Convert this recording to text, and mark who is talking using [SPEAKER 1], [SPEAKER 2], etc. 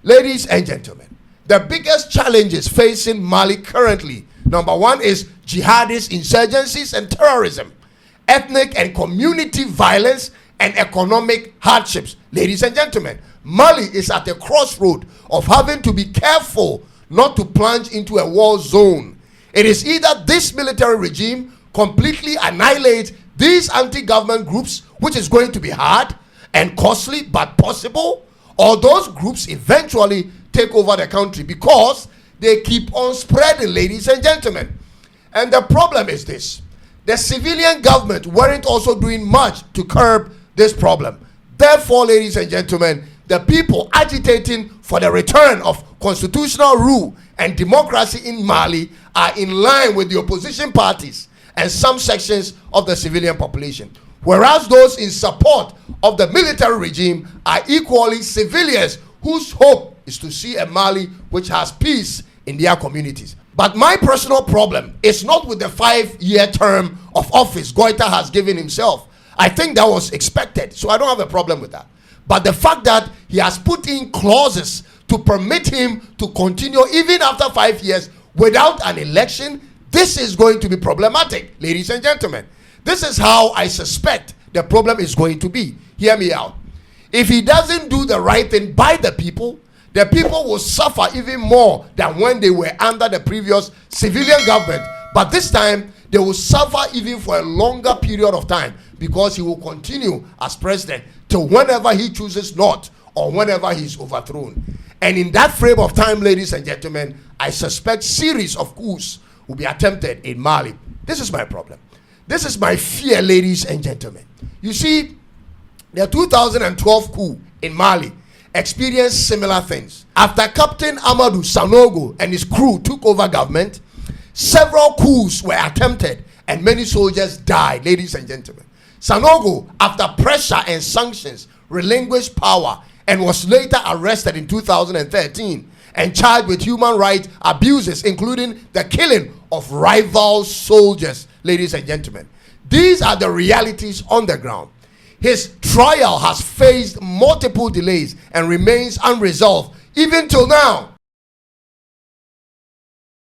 [SPEAKER 1] Ladies and gentlemen, the biggest challenges facing Mali currently, number one is jihadist insurgencies and terrorism, ethnic and community violence, and economic hardships. Ladies and gentlemen, Mali is at a crossroad of having to be careful not to plunge into a war zone. It is either this military regime completely annihilates these anti-government groups, which is going to be hard and costly but possible, or those groups eventually take over the country because they keep on spreading, ladies and gentlemen. And the problem is this: the civilian government weren't also doing much to curb this problem. Therefore, ladies and gentlemen, the people agitating for the return of constitutional rule and democracy in Mali are in line with the opposition parties and some sections of the civilian population, whereas those in support of the military regime are equally civilians whose hope is to see a Mali which has peace in their communities. But my personal problem is not with the 5-year term of office Goïta has given himself. I think that was expected, so I don't have a problem with that. But the fact that he has put in clauses to permit him to continue even after 5 years without an election, this is going to be problematic, ladies and gentlemen. This is how I suspect the problem is going to be. Hear me out. If he doesn't do the right thing by the people will suffer even more than when they were under the previous civilian government. But this time, they will suffer even for a longer period of time because he will continue as president till whenever he chooses not or whenever he's overthrown. And in that frame of time, ladies and gentlemen, I suspect series of coups will be attempted in Mali. This is my problem. This is my fear, ladies and gentlemen. You see, the 2012 coup in Mali experienced similar things. After Captain Amadou Sanogo and his crew took over government, several coups were attempted and many soldiers died, ladies and gentlemen. Sanogo, after pressure and sanctions, relinquished power and was later arrested in 2013 and charged with human rights abuses, including the killing of rival soldiers, ladies and gentlemen. These are the realities on the ground. His trial has faced multiple delays and remains unresolved even till now.